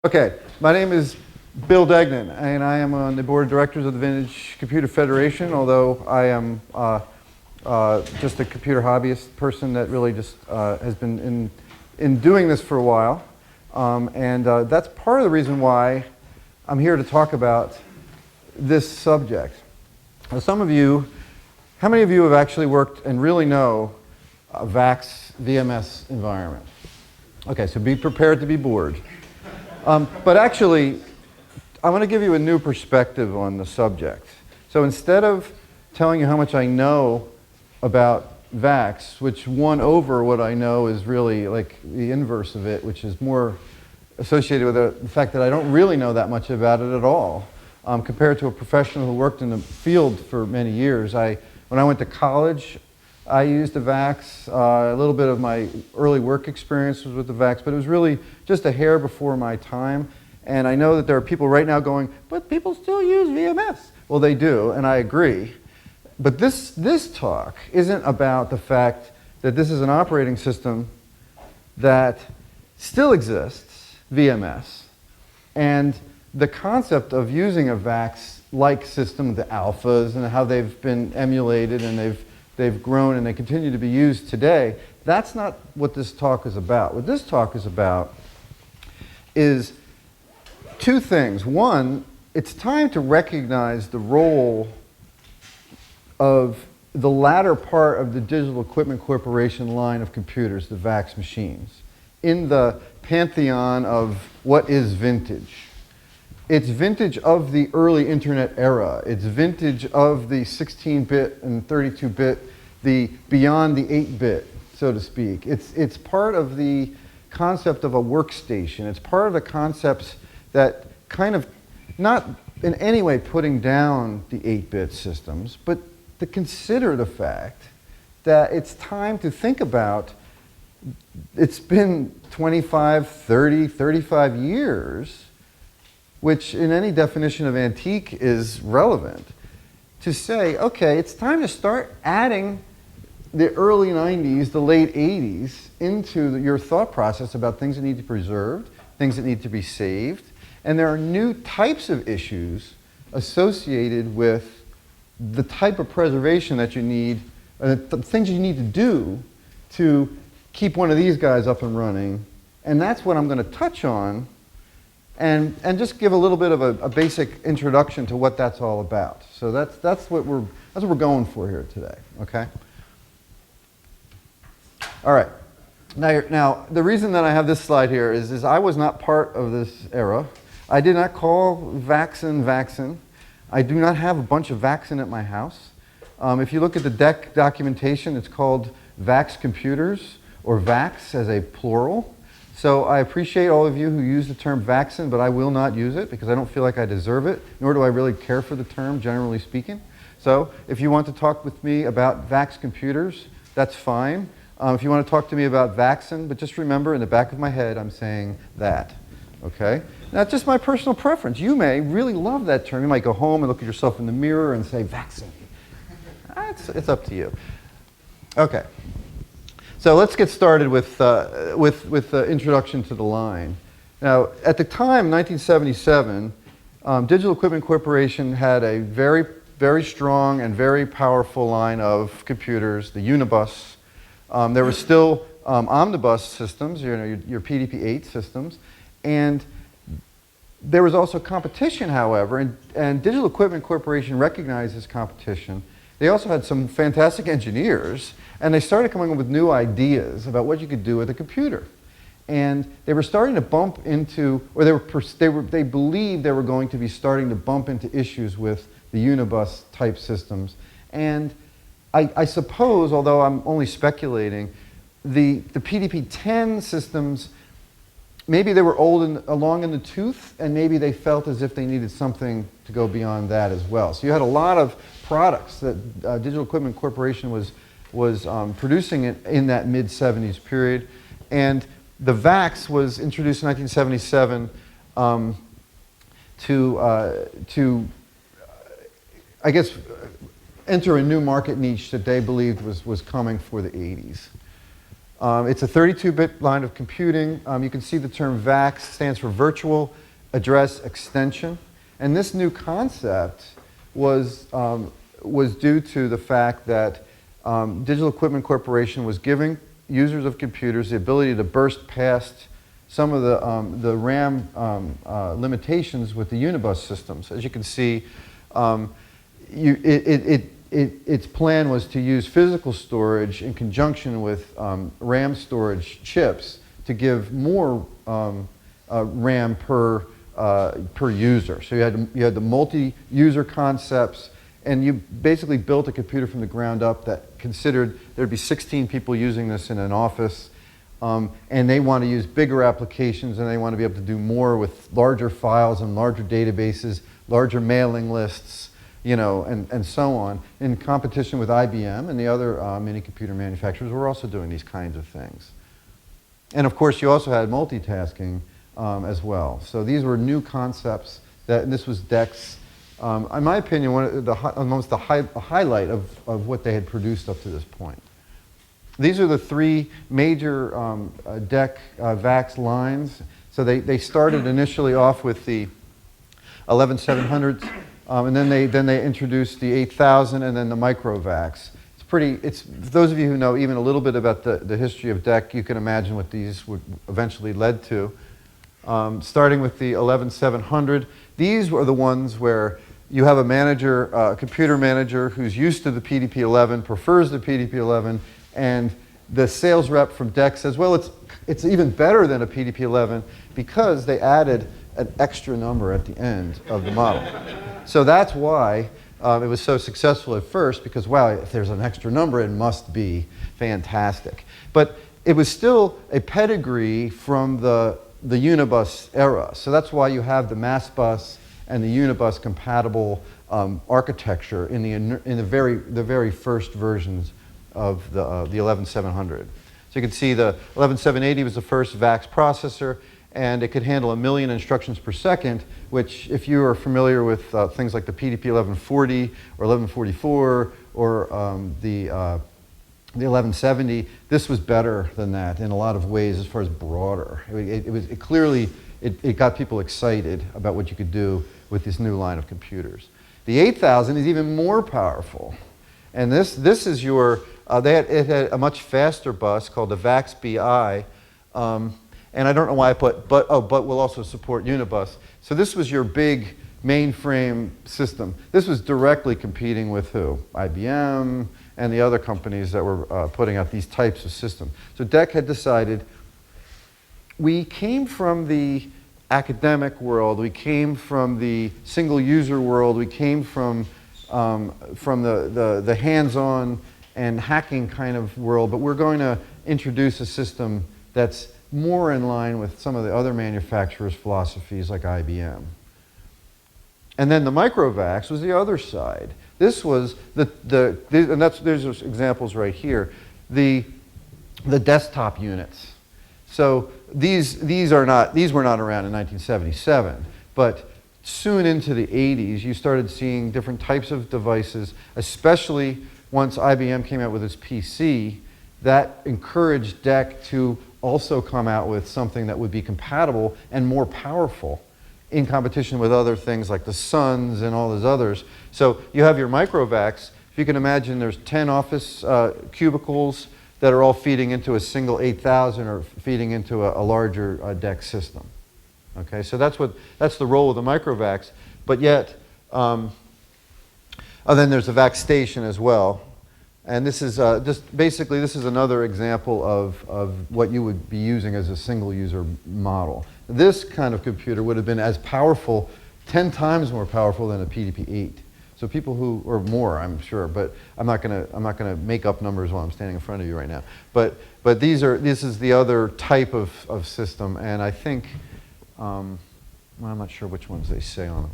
Okay, my name is Bill Degnan, and I am on the board of directors of the Vintage Computer Federation, although I am just a computer hobbyist person that really just has been in doing this for a while. That's part of the reason why I'm here to talk about this subject. Now, how many of you have actually worked and really know a VAX VMS environment? Okay, so be prepared to be bored. But actually, I want to give you a new perspective on the subject. So instead of telling you how much I know about VAX, which 1 over what I know is really like the inverse of it, which is more associated with the fact that I don't really know that much about it at all, compared to a professional who worked in the field for many years. When I went to college, I used the VAX. A little bit of my early work experience was with the VAX, but it was really just a hair before my time. And I know that there are people right now going, but people still use VMS. Well, they do, and I agree. But this talk isn't about the fact that this is an operating system that still exists, VMS, and the concept of using a VAX-like system, the alphas, and how they've been emulated and they've grown and they continue to be used today. That's not what this talk is about. What this talk is about is two things. One, it's time to recognize the role of the latter part of the Digital Equipment Corporation line of computers, the VAX machines, in the pantheon of what is vintage. It's vintage of the early internet era. It's vintage of the 16-bit and 32-bit, the beyond the 8-bit, so to speak. It's part of the concept of a workstation. It's part of the concepts that kind of, not in any way putting down the 8-bit systems, but to consider the fact that it's time to think about, it's been 25, 30, 35 years, which in any definition of antique is relevant, to say, okay, it's time to start adding the early 90s, the late 80s into your thought process about things that need to be preserved, things that need to be saved. And there are new types of issues associated with the type of preservation that you need, the things you need to do to keep one of these guys up and running. And that's what I'm going to touch on and just give a little bit of a basic introduction to what that's all about. So that's what we're going for here today, okay? All right. Now the reason that I have this slide here is I was not part of this era. I did not call VAXN. I do not have a bunch of VAXN at my house. If you look at the DEC documentation, it's called VAX computers, or VAX as a plural. So I appreciate all of you who use the term VAXN, but I will not use it because I don't feel like I deserve it, nor do I really care for the term, generally speaking. So if you want to talk with me about VAX computers, that's fine. If you want to talk to me about VAXN, but just remember, in the back of my head, I'm saying that, okay? Now, it's just my personal preference. You may really love that term. You might go home and look at yourself in the mirror and say, VAXN. It's up to you. Okay. So let's get started with the introduction to the line. Now, at the time, 1977, Digital Equipment Corporation had a very, very strong and very powerful line of computers, the Unibus. There were still omnibus systems, your PDP-8 systems, and there was also competition, however, and Digital Equipment Corporation recognized this competition. They also had some fantastic engineers, and they started coming up with new ideas about what you could do with a computer. And they were starting to bump into, or they believed they were going to be starting to bump into issues with the Unibus type systems. And I suppose, although I'm only speculating, the PDP-10 systems, maybe they were old and along in the tooth, and maybe they felt as if they needed something to go beyond that as well. So you had a lot of products that Digital Equipment Corporation was producing in that mid-70s period. And the VAX was introduced in 1977 to I guess, enter a new market niche that they believed was coming for the 80s. It's a 32-bit line of computing. You can see the term VAX stands for Virtual Address Extension. And this new concept was due to the fact that Digital Equipment Corporation was giving users of computers the ability to burst past some of the RAM limitations with the Unibus systems. As you can see, its plan was to use physical storage in conjunction with RAM storage chips to give more RAM per user. So you had the multi-user concepts, and you basically built a computer from the ground up that considered there'd be 16 people using this in an office, and they want to use bigger applications, and they want to be able to do more with larger files and larger databases, larger mailing lists, you know, and so on, in competition with IBM and the other mini computer manufacturers were also doing these kinds of things. And of course, you also had multitasking as well. So these were new concepts and this was DEC's, in my opinion, almost the highlight of what they had produced up to this point. These are the three major DEC VAX lines. So they started initially off with the 11700s, and then they introduced the 8000 and then the micro VAX. For those of you who know even a little bit about the history of DEC, you can imagine what these would eventually led to. Starting with the 11700, these were the ones where you have a manager, a computer manager who's used to the PDP-11, prefers the PDP-11, and the sales rep from DEC says, well, it's even better than a PDP-11 because they added an extra number at the end of the model. So that's why it was so successful at first, because, wow, if there's an extra number, it must be fantastic. But it was still a pedigree from the Unibus era. So that's why you have the mass bus and the Unibus compatible architecture in the very first versions of the 11700. So you can see the 11780 was the first VAX processor, and it could handle 1 million instructions per second, which, if you are familiar with things like the PDP 1140 or 1144 or the 1170, this was better than that in a lot of ways as far as broader. It clearly got people excited about what you could do with this new line of computers. The 8000 is even more powerful. And this is your, it had a much faster bus called the VAX BI. And I don't know why I put, but will also support Unibus. So this was your big mainframe system. This was directly competing with who? IBM and the other companies that were putting out these types of systems. So DEC had decided, we came from the academic world, we came from the single user world, we came from the hands-on and hacking kind of world, but we're going to introduce a system that's more in line with some of the other manufacturers' philosophies like IBM. And then the microvax was the other side. This was there's examples right here. The desktop units. So these were not around in 1977, but soon into the 80s, you started seeing different types of devices, especially once IBM came out with its PC, that encouraged DEC to also come out with something that would be compatible and more powerful in competition with other things like the Suns and all those others. So you have your microvax. If you can imagine, there's 10 office cubicles that are all feeding into a single 8000 or feeding into a larger DEC system. Okay, so that's the role of the microvax. But yet, then there's a VAX station as well. And this is basically another example of what you would be using as a single user model. This kind of computer would have been as powerful, 10 times more powerful than a PDP-8. So people who, or more, I'm sure, but I'm not gonna make up numbers while I'm standing in front of you right now. But this is the other type of system, and I think, well, I'm not sure which ones they say on them.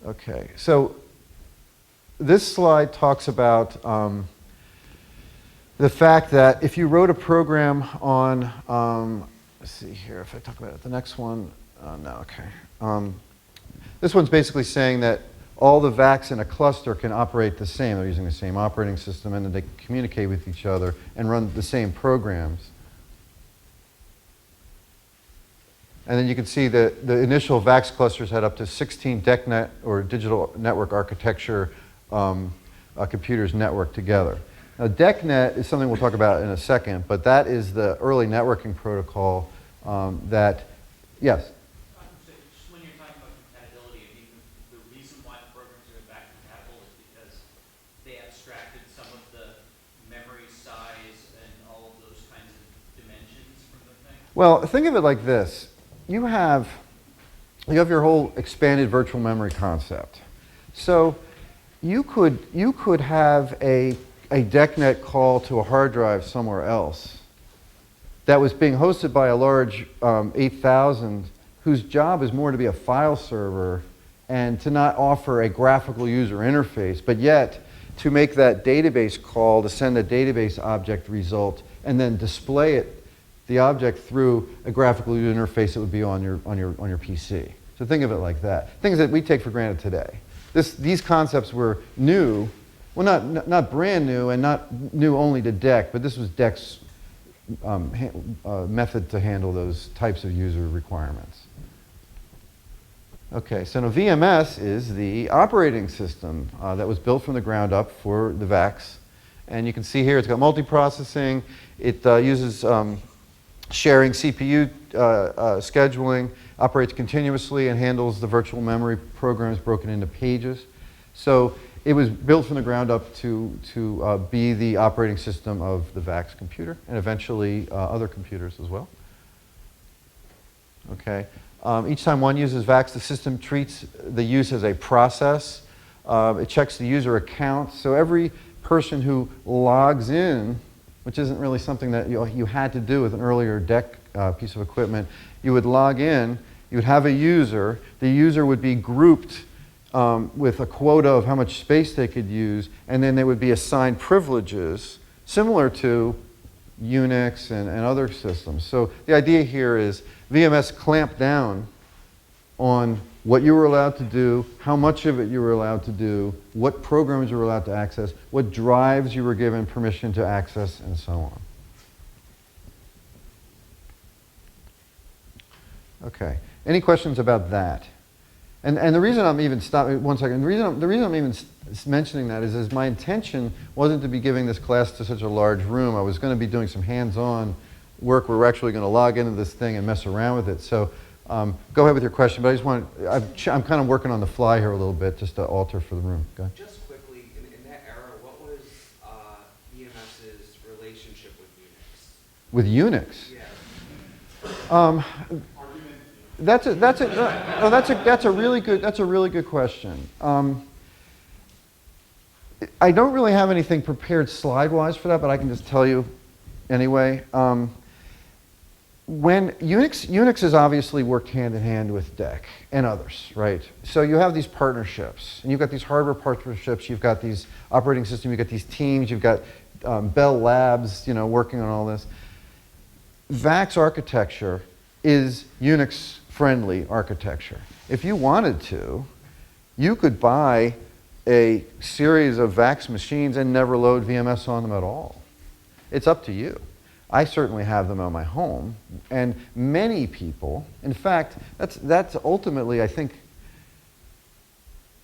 Okay, so this slide talks about the fact that if you wrote a program on, let's see here, if I talk about it, the next one, no, okay. This one's basically saying that all the VAX in a cluster can operate the same. They're using the same operating system, and then they communicate with each other and run the same programs. And then you can see that the initial VAX clusters had up to 16 DECnet, or digital network architecture, computers networked together. Now, DECnet is something we'll talk about in a second, but that is the early networking protocol that, yes? Just when you're talking about compatibility, I think the reason why the programs are VAX compatible is because they abstracted some of the memory size and all of those kinds of dimensions from the thing. Well, think of it like this. You have your whole expanded virtual memory concept. So you could have a DECnet call to a hard drive somewhere else that was being hosted by a large 8000 whose job is more to be a file server and to not offer a graphical user interface, but yet to make that database call to send a database object result and then display it, the object, through a graphical user interface that would be on your PC. So think of it like that. Things that we take for granted today. These concepts were new, well, not brand new and not new only to DEC, but this was DEC's method to handle those types of user requirements. Okay, so now VMS is the operating system that was built from the ground up for the VAX. And you can see here it's got multiprocessing. It uses sharing CPU scheduling, operates continuously, and handles the virtual memory programs broken into pages. So it was built from the ground up to be the operating system of the VAX computer, and eventually other computers as well. Okay. Each time one uses VAX, the system treats the use as a process. It checks the user account. So every person who logs in, which isn't really something that you had to do with an earlier DEC piece of equipment, you would log in, you would have a user, the user would be grouped with a quota of how much space they could use, and then they would be assigned privileges similar to UNIX and other systems. So the idea here is VMS clamped down on what you were allowed to do, how much of it you were allowed to do, what programs you were allowed to access, what drives you were given permission to access, and so on. Okay, any questions about that? And the reason I'm even stopping, one second, the reason I'm even mentioning that is my intention wasn't to be giving this class to such a large room. I was going to be doing some hands-on work where we're actually going to log into this thing and mess around with it. So go ahead with your question, but I just want, I'm kind of working on the fly here a little bit just to alter for the room. Go ahead. Just quickly, in that era, what was VMS's relationship with Unix? With Unix? Yeah. That's a really good question. I don't really have anything prepared slide-wise for that, but I can just tell you anyway. When Unix has obviously worked hand in hand with DEC and others, right? So you have these partnerships, and you've got these hardware partnerships, you've got these operating systems, you've got these teams, you've got Bell Labs, working on all this. VAX architecture is Unix-friendly architecture. If you wanted to, you could buy a series of VAX machines and never load VMS on them at all. It's up to you. I certainly have them on my home, and many people, in fact, that's ultimately, I think,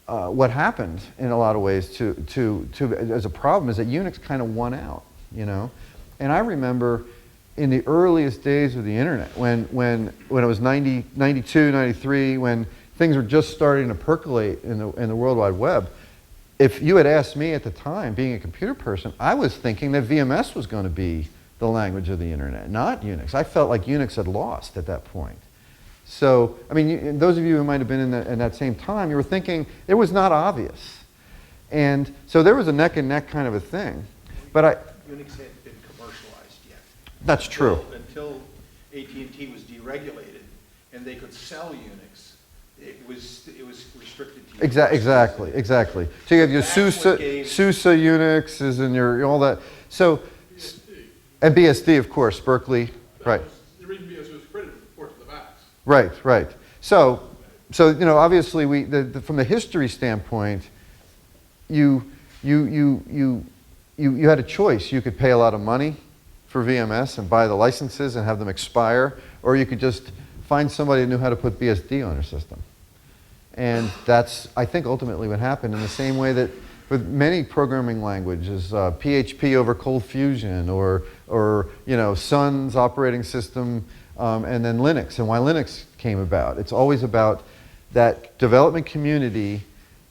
what happened in a lot of ways as a problem is that Unix kind of won out, And I remember in the earliest days of the internet, when it was 92, 93, when things were just starting to percolate in the World Wide Web, if you had asked me at the time, being a computer person, I was thinking that VMS was going to be the language of the internet, not Unix. I felt like Unix had lost at that point. So, I mean, those of you who might have been in that same time, you were thinking it was not obvious. And so there was a neck and neck kind of a thing. But Unix hadn't been commercialized yet. That's true. Until AT&T was deregulated and they could sell Unix, it was restricted to Unix. Exactly. So you have your SUSE Unix and your all that. So, and BSD, of course, Berkeley, right. The reason BSD was credited for the VAX. Right. So obviously from the history standpoint, you had a choice. You could pay a lot of money for VMS and buy the licenses and have them expire, or you could just find somebody who knew how to put BSD on their system. And that's, I think, ultimately what happened, in the same way that with many programming languages, PHP over Cold Fusion, or Sun's operating system, and then Linux, and why Linux came about. It's always about that development community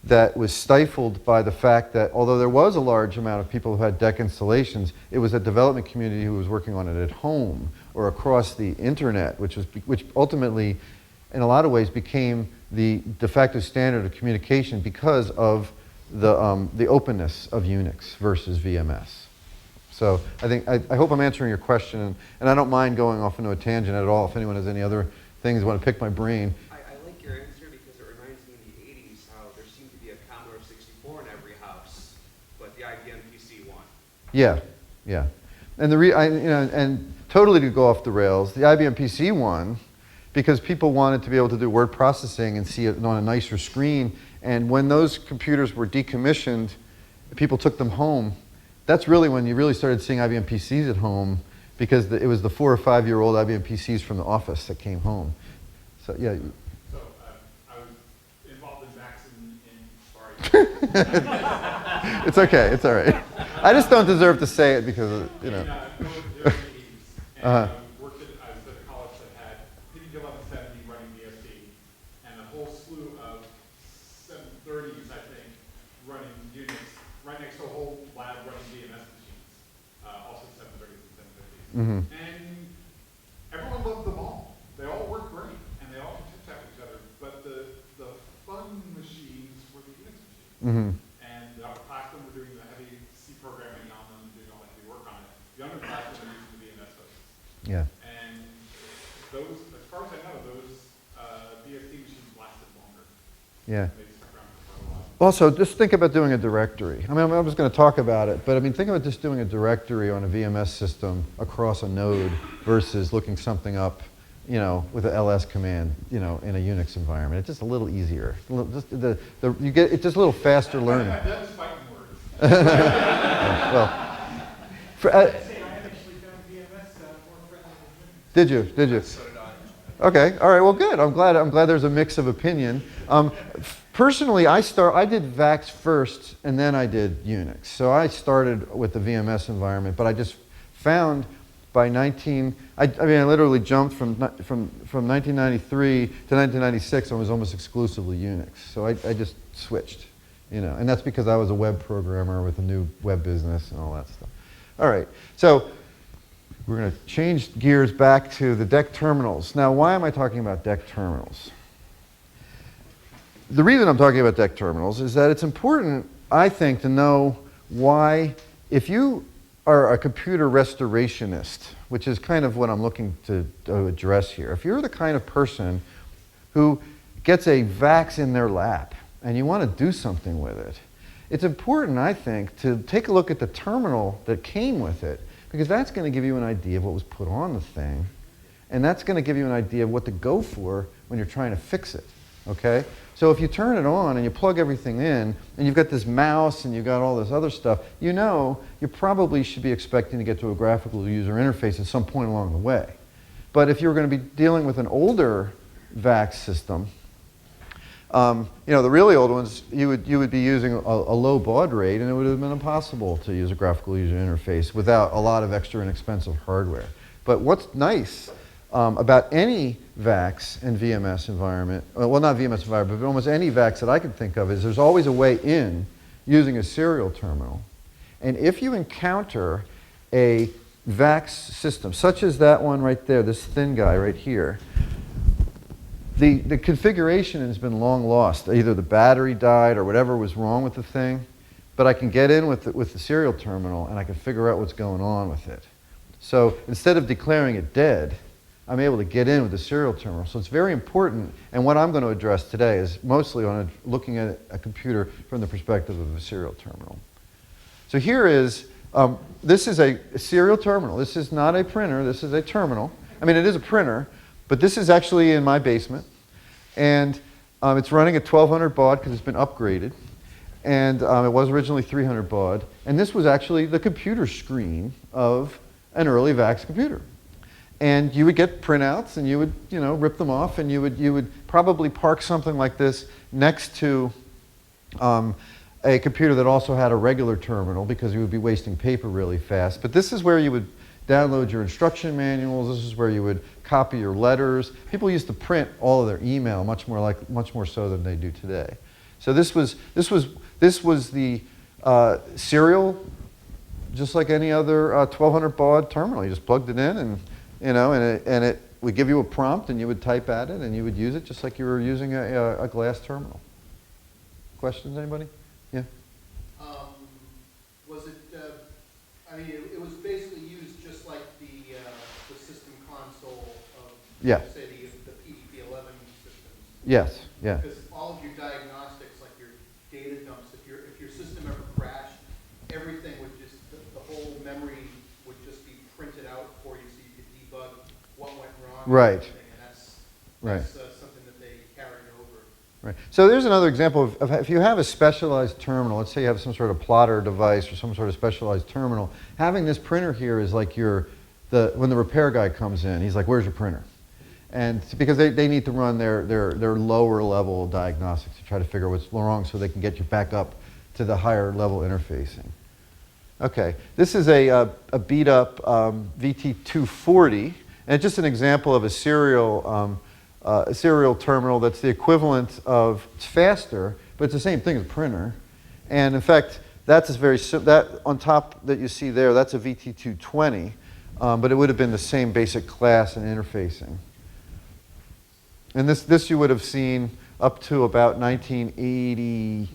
that was stifled by the fact that although there was a large amount of people who had DEC installations, it was a development community who was working on it at home or across the internet, which ultimately, in a lot of ways, became the de facto standard of communication because of the openness of Unix versus VMS. So I hope I'm answering your question, and I don't mind going off into a tangent at all if anyone has any other things want to pick my brain. I like your answer because it reminds me in the 80s how there seemed to be a Commodore 64 in every house, but the IBM PC won. Yeah, yeah. And and totally to go off the rails, the IBM PC won because people wanted to be able to do word processing and see it on a nicer screen. And when those computers were decommissioned, people took them home. That's really when you really started seeing IBM PCs at home, because it was the 4 or 5 year old IBM PCs from the office that came home. So yeah. So I was involved in VAX sorry. It's okay, it's all right. I just don't deserve to say it because, In the 80s, and Uh-huh. I was at a college that had PD1170 running BSD, and a whole slew of 730s, I think, running Unix, right next to a whole lab running VMS machines, also 730s and 750s. Mhm. And everyone loved them all. They all worked great, and they all could tap each other, but the fun machines were the Unix machines. Mhm. And the upperclassmen were doing the heavy C programming on them, doing all the heavy work on it. The underclassmen were using the VMS hosts. Yeah. And those, as far as I know, those BSD machines lasted longer. Yeah. They stuck around for quite a while. Also, just think about doing a directory. I mean, I'm just going to talk about it, but I mean, think about just doing a directory on a VMS system across a node versus looking something up, with an ls command, in a Unix environment. It's just a little easier. It's just a little faster learning. That was fighting words. Well, I actually found VMS more friendly than Unix. did you? Okay, all right, well, good. I'm glad there's a mix of opinion. Personally, I did VAX first, and then I did Unix. So I started with the VMS environment, but I just found by I literally jumped from 1993 to 1996, I was almost exclusively Unix. So I just switched, and that's because I was a web programmer with a new web business and all that stuff. All right, so we're going to change gears back to the DEC terminals. Now, why am I talking about DEC terminals? The reason I'm talking about DEC terminals is that it's important, I think, to know why, if you are a computer restorationist, which is kind of what I'm looking to address here. If you're the kind of person who gets a VAX in their lap and you want to do something with it, it's important, I think, to take a look at the terminal that came with it, because that's going to give you an idea of what was put on the thing, and that's going to give you an idea of what to go for when you're trying to fix it, okay? So if you turn it on and you plug everything in, and you've got this mouse and you've got all this other stuff, you probably should be expecting to get to a graphical user interface at some point along the way. But if you were going to be dealing with an older VAX system, the really old ones, you would be using a low baud rate, and it would have been impossible to use a graphical user interface without a lot of extra inexpensive hardware. But what's nice about any VAX and VMS environment, well, not VMS environment, but almost any VAX that I can think of, is there's always a way in using a serial terminal. And if you encounter a VAX system, such as that one right there, this thin guy right here, the configuration has been long lost. Either the battery died or whatever was wrong with the thing, but I can get in with the serial terminal and I can figure out what's going on with it. So instead of declaring it dead, I'm able to get in with the serial terminal. So it's very important, and what I'm going to address today is mostly on looking at a computer from the perspective of a serial terminal. So here is, this is a serial terminal. This is not a printer, this is a terminal. I mean, it is a printer, but this is actually in my basement. And it's running at 1200 baud because it's been upgraded. And it was originally 300 baud. And this was actually the computer screen of an early VAX computer. And you would get printouts, and you would, rip them off, and you would probably park something like this next to a computer that also had a regular terminal, because you would be wasting paper really fast. But this is where you would download your instruction manuals. This is where you would copy your letters. People used to print all of their email much more so than they do today. So this was the serial, just like any other 1200 baud terminal. You just plugged it in, and it would give you a prompt, and you would type at it, and you would use it just like you were using a glass terminal. Questions, anybody? Yeah. Was it? It was basically used just like the system console of, Yeah. say, the PDP-11 systems. Yes. Yeah. Because all of your diagnostics, like your data dumps, if your system ever crashed, everything would just the whole memory would just be printed out for you, so you could debug what went wrong. Right. And everything, and that's Right. something that they carried over. Right. So there's another example of if you have a specialized terminal, let's say you have some sort of plotter device or some sort of specialized terminal, having this printer here is like when the repair guy comes in, he's like, where's your printer? And because they need to run their lower level diagnostics to try to figure out what's wrong so they can get you back up to the higher level interfacing. Okay, this is a beat up VT240, and it's just an example of a serial terminal that's the equivalent of, it's faster, but it's the same thing as a printer. And in fact, that's that on top that you see there, that's a VT220, but it would have been the same basic class and interfacing. And this you would have seen up to about 1980,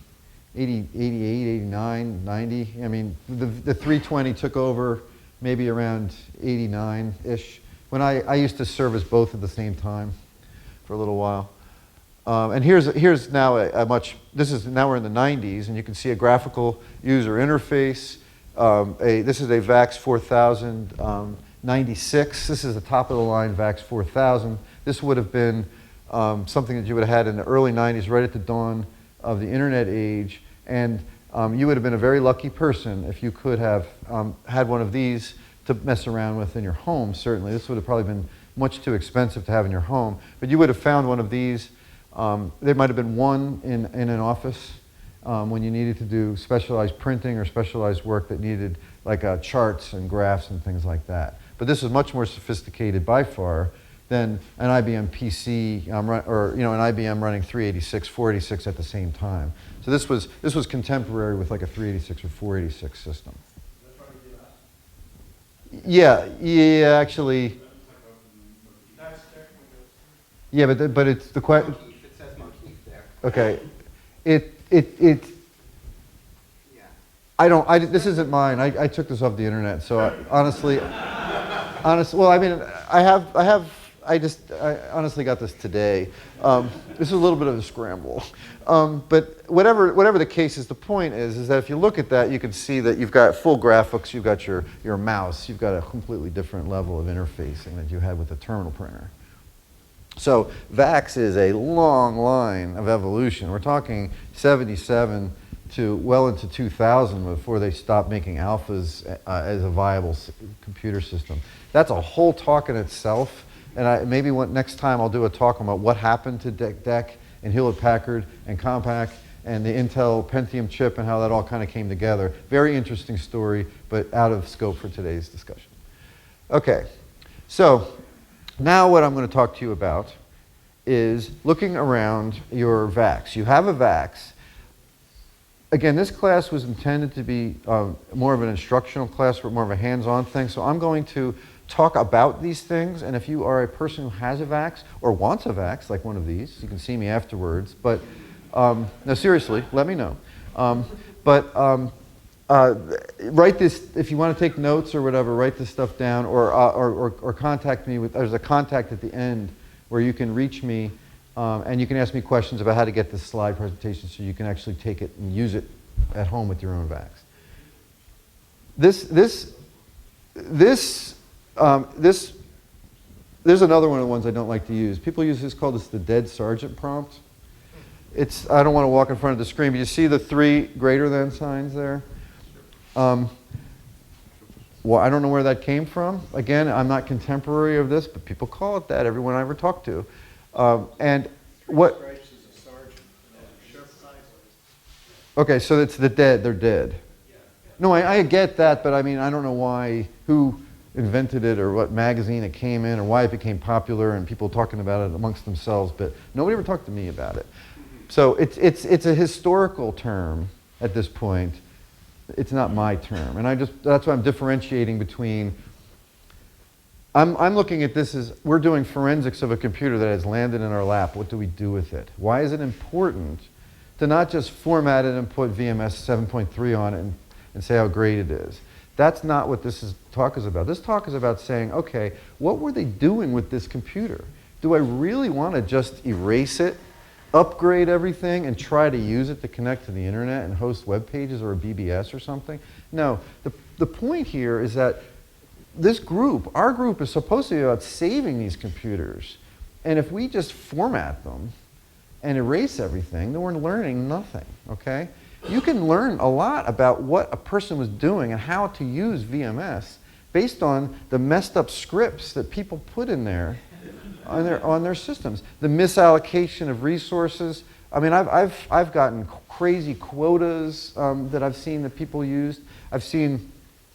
88, 89, 90. I mean, the 320 took over maybe around 89-ish, when I used to service both at the same time for a little while. And here's now now we're in the 90s, and you can see a graphical user interface. This is a VAX 4096. This is the top of the line VAX 4000. This would have been something that you would have had in the early 90s, right at the dawn of the internet age. And you would have been a very lucky person if you could have had one of these to mess around with in your home, certainly. This would have probably been much too expensive to have in your home. But you would have found one of these. There might have been one in an office when you needed to do specialized printing or specialized work that needed like charts and graphs and things like that. But this is much more sophisticated by far than an IBM PC or an IBM running 386, 486 at the same time. So this was contemporary with like a 386 or 486 system. Yeah, actually. Yeah, but it's the question. It says Monteith there. Okay, Yeah. this isn't mine. I took this off the internet. So honestly, well, I mean, I honestly got this today. This is a little bit of a scramble. But whatever the case is, the point is that if you look at that, you can see that you've got full graphics, you've got your mouse, you've got a completely different level of interfacing that you had with a terminal printer. So VAX is a long line of evolution. We're talking 77 to well into 2000 before they stopped making alphas as a viable computer system. That's a whole talk in itself. And maybe next time I'll do a talk about what happened to DEC and Hewlett-Packard and Compaq and the Intel Pentium chip and how that all kind of came together. Very interesting story, but out of scope for today's discussion. Okay, so now what I'm going to talk to you about is looking around your VAX. You have a VAX. Again, this class was intended to be more of an instructional class, or more of a hands-on thing, so I'm going to talk about these things, and if you are a person who has a VAX or wants a VAX, like one of these, you can see me afterwards, but no, seriously, let me know. Write this, if you want to take notes or whatever, write this stuff down, or contact me there's a contact at the end where you can reach me, and you can ask me questions about how to get this slide presentation so you can actually take it and use it at home with your own VAX. There's another one of the ones I don't like to use. People use this, called the dead sergeant prompt. I don't want to walk in front of the screen, but you see the 3 greater than signs there? Well, I don't know where that came from. Again, I'm not contemporary of this, but people call it that, everyone I ever talk to. And what... Stripes is a sergeant. Okay, so it's the dead, they're dead. No, I get that, but I mean, I don't know why, who invented it or what magazine it came in or why it became popular and people talking about it amongst themselves, but nobody ever talked to me about it. So it's a historical term at this point. It's not my term. And that's why I'm differentiating between, I'm looking at this as, we're doing forensics of a computer that has landed in our lap. What do we do with it? Why is it important to not just format it and put VMS 7.3 on it and say how great it is? That's not what talk is about. This talk is about saying, okay, what were they doing with this computer? Do I really want to just erase it, upgrade everything, and try to use it to connect to the internet and host web pages or a BBS or something? No, the point here is that this group, our group, is supposed to be about saving these computers. And if we just format them and erase everything, then we're learning nothing, okay? You can learn a lot about what a person was doing and how to use VMS based on the messed up scripts that people put in there on their systems. The misallocation of resources. I mean, I've gotten crazy quotas that I've seen that people used. I've seen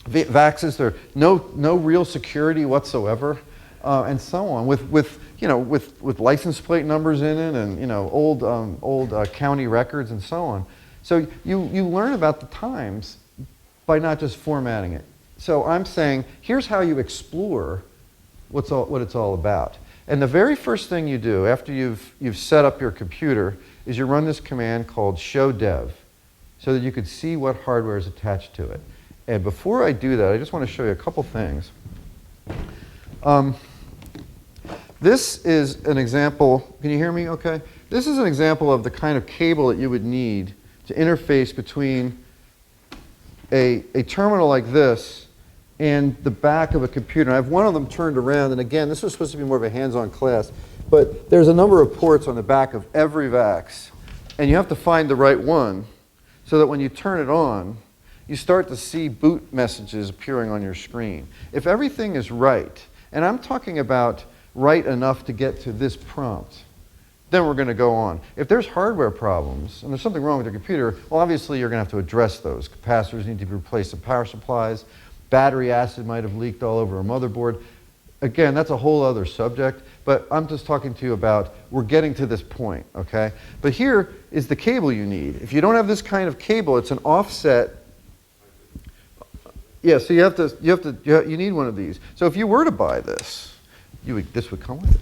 VAXs, there no real security whatsoever, and so on, with license plate numbers in it, and old county records and so on. So you learn about the times by not just formatting it. So I'm saying, here's how you explore what it's all about. And the very first thing you do after you've set up your computer is you run this command called show dev, so that you could see what hardware is attached to it. And before I do that, I just want to show you a couple things. This is an example. Can you hear me okay? This is an example of the kind of cable that you would need to interface between a terminal like this and the back of a computer. I have one of them turned around, and again, this was supposed to be more of a hands-on class, but there's a number of ports on the back of every VAX, and you have to find the right one so that when you turn it on, you start to see boot messages appearing on your screen. If everything is right, and I'm talking about right enough to get to this prompt, then we're going to go on. If there's hardware problems, and there's something wrong with your computer, well, obviously you're going to have to address those. Capacitors need to be replaced with power supplies. Battery acid might have leaked all over a motherboard. Again, that's a whole other subject, but I'm just talking to you about, we're getting to this point, okay? But here is the cable you need. If you don't have this kind of cable, it's an offset. Yeah, so you need one of these. So if you were to buy this, this would come with it.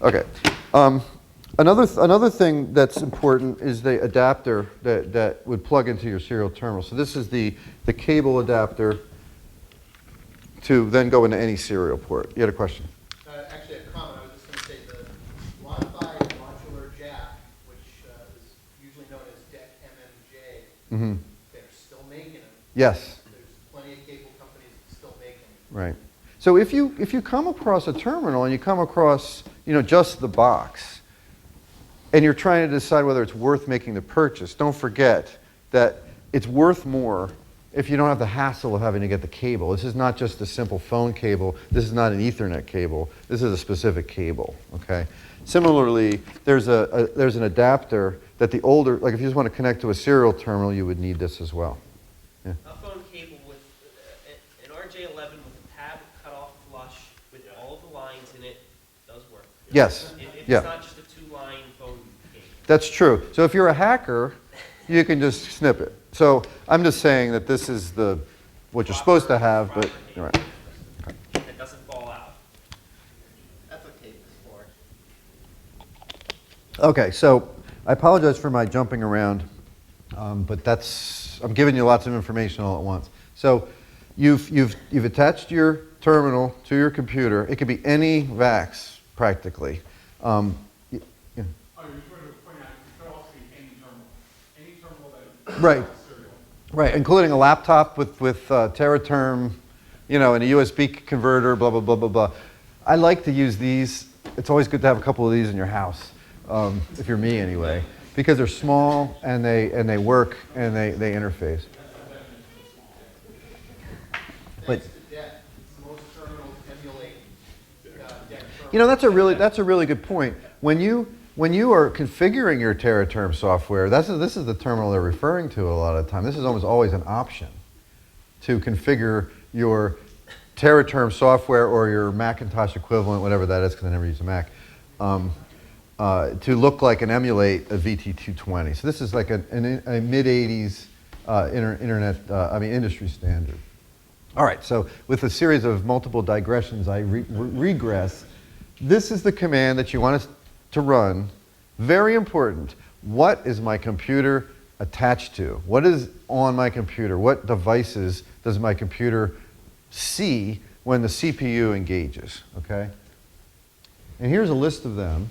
Okay. Another thing that's important is the adapter that would plug into your serial terminal. So this is the cable adapter to then go into any serial port. You had a question? Actually, a comment. I was just going to say the modified modular jack, which is usually known as DEC MMJ, Mm-hmm. they're still making them. Yes. There's plenty of cable companies that still make them. Right. So if you come across a terminal and you come across just the box, and you're trying to decide whether it's worth making the purchase, don't forget that it's worth more if you don't have the hassle of having to get the cable. This is not just a simple phone cable. This is not an Ethernet cable. This is a specific cable, okay? Similarly, there's an adapter that the older, like if you just want to connect to a serial terminal, you would need this as well. Yeah. A phone cable with an RJ11 with a tab cut off flush with all of the lines in it does work. Yes. If Yeah. it's not just a two-line phone cable. That's true. So if you're a hacker, you can just snip it. So I'm just saying that this is what you're supposed to have, but you're right. It doesn't fall out. That's what tape is for. Okay, so I apologize for my jumping around, but I'm giving you lots of information all at once. So you've attached your terminal to your computer. It could be any VAX practically. Oh, you're trying to point out, it could also be any terminal that Right. is serial. Right, including a laptop with Teraterm, and a USB converter, blah, blah, blah, blah, blah. I like to use these. It's always good to have a couple of these in your house, if you're me anyway, because they're small and they work and they interface. But You know, that's a really good point. When you are configuring your Terraterm software, this is the terminal they're referring to a lot of the time. This is almost always an option to configure your Terraterm software or your Macintosh equivalent, whatever that is, because I never use a Mac, to look like and emulate a VT220. So this is like a mid-'80s industry standard. All right, so with a series of multiple digressions, I regress. This is the command that you want us to run. Very important. What is my computer attached to? What is on my computer? What devices does my computer see when the CPU engages? Okay? And here's a list of them.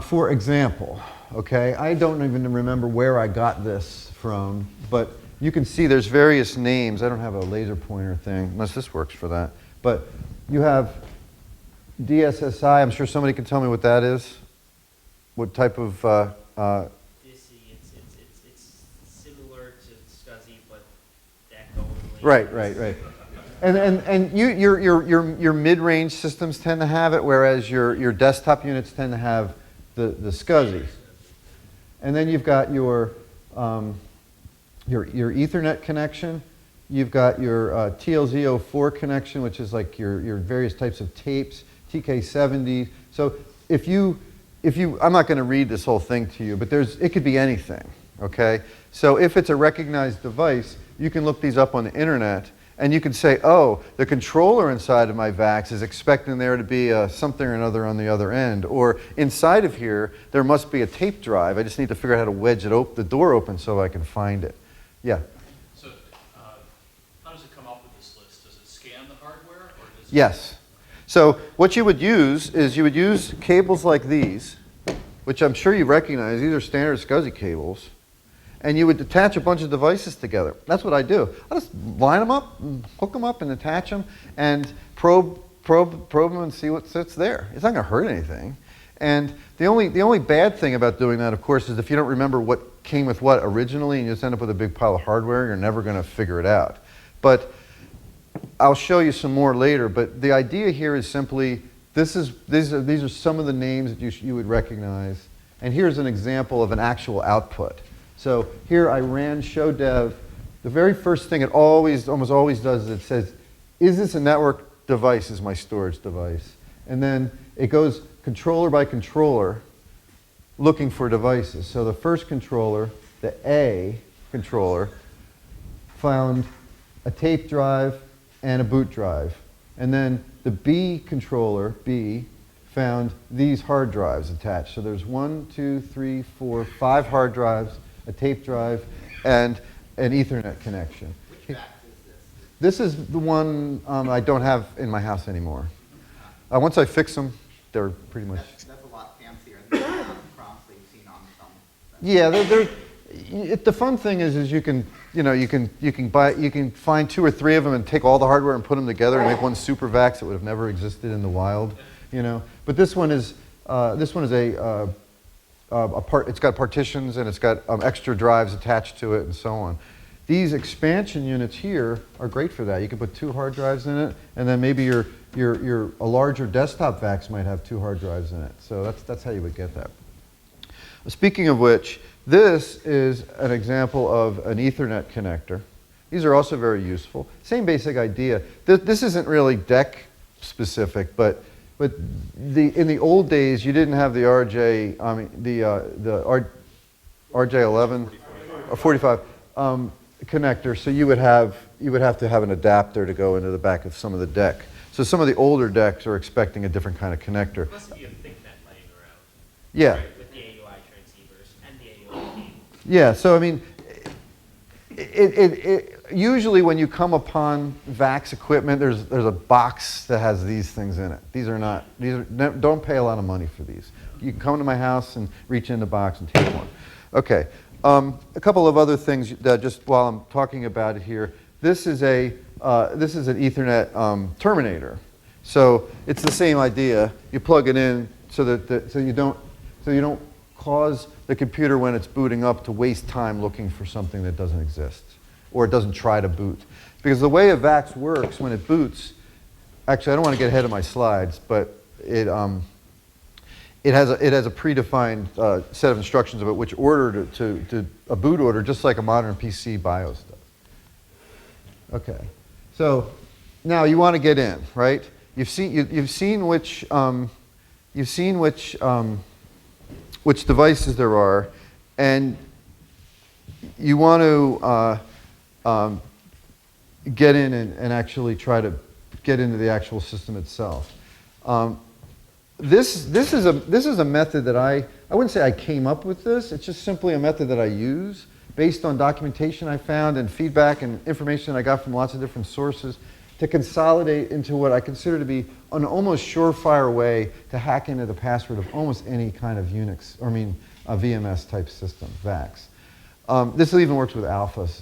For example, okay, I don't even remember where I got this from, but you can see there's various names. I don't have a laser pointer thing, unless this works for that. But you have DSSI. I'm sure somebody can tell me what that is. What type of... It's similar to SCSI, but that going Right. And your mid-range systems tend to have it, whereas your desktop units tend to have the SCSI. And then you've got your Ethernet connection. You've got your TLZ04 connection, which is like your various types of tapes, TK70. So if you, I'm not going to read this whole thing to you, but it could be anything, okay? So if it's a recognized device, you can look these up on the internet, and you can say, oh, the controller inside of my VAX is expecting there to be something or another on the other end. Or inside of here, there must be a tape drive. I just need to figure out how to wedge the door open so I can find it. Yeah? So how does it come up with this list? Does it scan the hardware? Or does Yes. So what you would use is you would use cables like these, which I'm sure you recognize. These are standard SCSI cables. And you would attach a bunch of devices together. That's what I do. I just line them up, and hook them up, and attach them, and probe them and see what sits there. It's not going to hurt anything. And the only bad thing about doing that, of course, is if you don't remember what came with what originally, and you just end up with a big pile of hardware, you're never going to figure it out. But I'll show you some more later. But the idea here is simply these are some of the names that you would recognize. And here's an example of an actual output. So here I ran show dev. The very first thing it almost always does is it says, is this a network device, is my storage device? And then it goes controller by controller looking for devices. So the first controller, the A controller, found a tape drive and a boot drive. And then the B controller, B, found these hard drives attached. So there's 1, 2, 3, 4, 5 hard drives, a tape drive, and an Ethernet connection. Which VAX is this? This is the one I don't have in my house anymore. Once I fix them, they're pretty much... That's a lot fancier than the prompts that you've seen on some. Yeah, the fun thing is you can find 2 or 3 of them and take all the hardware and put them together and make one super VAX that would have never existed in the wild, you know. But this one is it's got partitions and it's got extra drives attached to it and so on. These expansion units here are great for that. You can put 2 hard drives in it, and then maybe a larger desktop VAX might have 2 hard drives in it. So that's how you would get that. Speaking of which, this is an example of an Ethernet connector. These are also very useful. Same basic idea. This isn't really DEC specific, but in the old days, you didn't have the RJ11 or 45 connector, so you would have to have an adapter to go into the back of some of the deck. So some of the older decks are expecting a different kind of connector. There must be a ThinkNet laying around. Yeah. Right, with the AUI transceivers and the AUI cable. Yeah. So I mean, usually when you come upon VAX equipment, there's a box that has these things in it. Don't pay a lot of money for these. You can come to my house and reach in the box and take one. Okay, a couple of other things that just while I'm talking about it here. This is an Ethernet terminator. So it's the same idea. You plug it in so you don't cause the computer when it's booting up to waste time looking for something that doesn't exist, or it doesn't try to boot. Because the way a VAX works when it boots, actually I don't want to get ahead of my slides, but it has a predefined set of instructions about which order to a boot order, just like a modern PC BIOS does. Okay, so now you want to get in, right? You've seen which devices there are, and you want to get in and actually try to get into the actual system itself. This is a method that I wouldn't say I came up with this. It's just simply a method that I use based on documentation I found and feedback and information I got from lots of different sources to consolidate into what I consider to be an almost surefire way to hack into the password of almost any kind of UNIX, or a VMS type system, VAX. This even works with alphas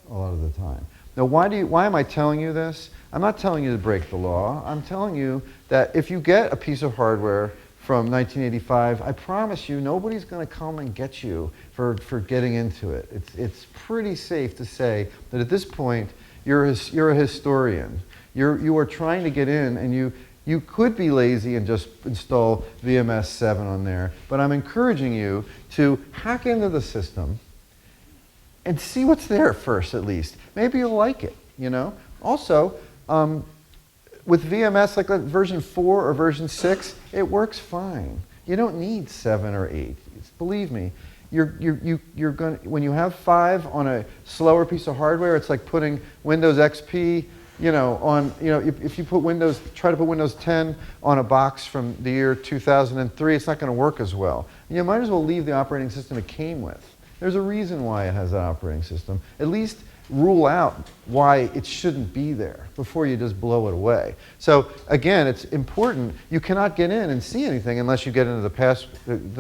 a lot of the time. Now, why am I telling you this? I'm not telling you to break the law. I'm telling you that if you get a piece of hardware from 1985, I promise you nobody's going to come and get you for getting into it. It's pretty safe to say that at this point, you're a historian. You are trying to get in, and you could be lazy and just install VMS 7 on there, but I'm encouraging you to hack into the system and see what's there first, at least. Maybe you'll like it, you know? Also, with VMS, like version 4 or version 6, it works fine. You don't need 7 or 8. Believe me, you're going when you have 5 on a slower piece of hardware, it's like putting Windows XP, if you try to put Windows 10 on a box from the year 2003, it's not going to work as well. You might as well leave the operating system it came with. There's a reason why it has that operating system. At least rule out why it shouldn't be there before you just blow it away. So again, it's important. You cannot get in and see anything unless you get into the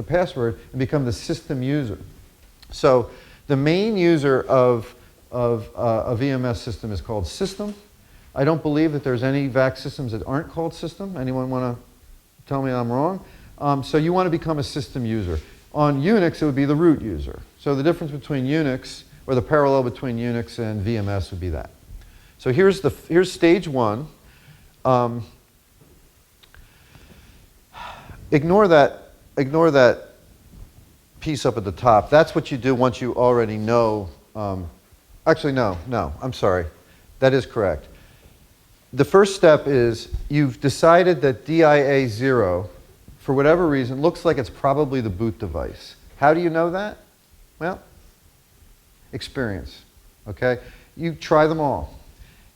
password and become the system user. So the main user of a VMS system is called system. I don't believe that there's any VAX systems that aren't called system. Anyone want to tell me I'm wrong? So you want to become a system user. On Unix, it would be the root user. So the difference between Unix, or the parallel between Unix and VMS would be that. So here's stage 1. Ignore that piece up at the top. That's what you do once you already know. Actually, no, I'm sorry. That is correct. The first step is you've decided that DIA 0, for whatever reason, looks like it's probably the boot device. How do you know that? Well, experience, okay? You try them all.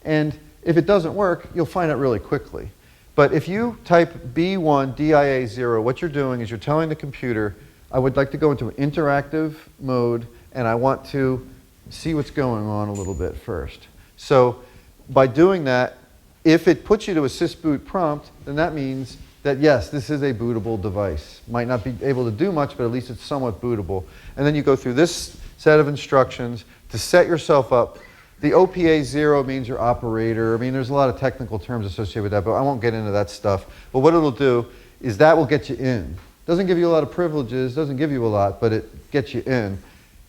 And if it doesn't work, you'll find out really quickly. But if you type B1 DIA 0, what you're doing is you're telling the computer, I would like to go into an interactive mode, and I want to see what's going on a little bit first. So by doing that, if it puts you to a sysboot prompt, then that means that yes, this is a bootable device. Might not be able to do much, but at least it's somewhat bootable. And then you go through this set of instructions to set yourself up. The OPA 0 means your operator. I mean, there's a lot of technical terms associated with that, but I won't get into that stuff. But what it'll do is that will get you in. Doesn't give you a lot of privileges, doesn't give you a lot, but it gets you in.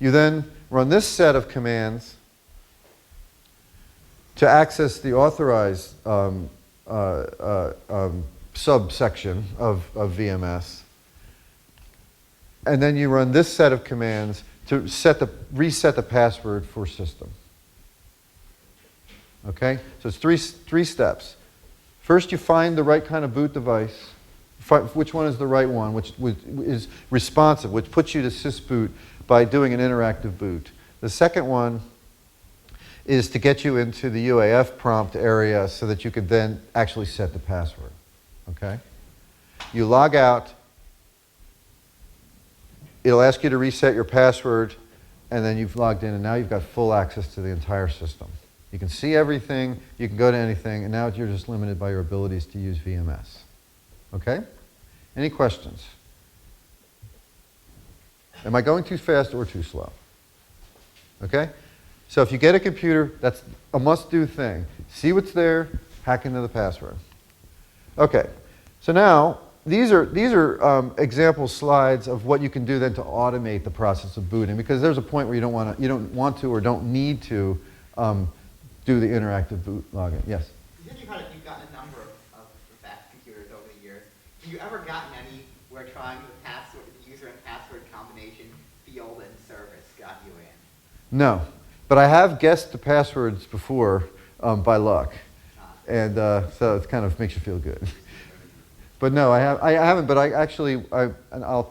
You then run this set of commands to access the authorized subsection of VMS. And then you run this set of commands to reset the password for system. Okay? So it's three steps. First, you find the right kind of boot device. Which one is the right one, which is responsive, which puts you to sysboot by doing an interactive boot. The second one is to get you into the UAF prompt area so that you could then actually set the password. Okay? You log out. It'll ask you to reset your password, and then you've logged in, and now you've got full access to the entire system. You can see everything, you can go to anything, and now you're just limited by your abilities to use VMS. Okay? Any questions? Am I going too fast or too slow? Okay? So if you get a computer, that's a must-do thing. See what's there, hack into the password. Okay, so now these are example slides of what you can do then to automate the process of booting, because there's a point where you don't want to or don't need to do the interactive boot login. Yes. You said you've gotten a number of VAX computers over the years. you ever gotten any where trying the password, user and password combination field and service got you in? No, but I have guessed the passwords before by luck, and so it kind of makes you feel good. But no, I haven't. But I'll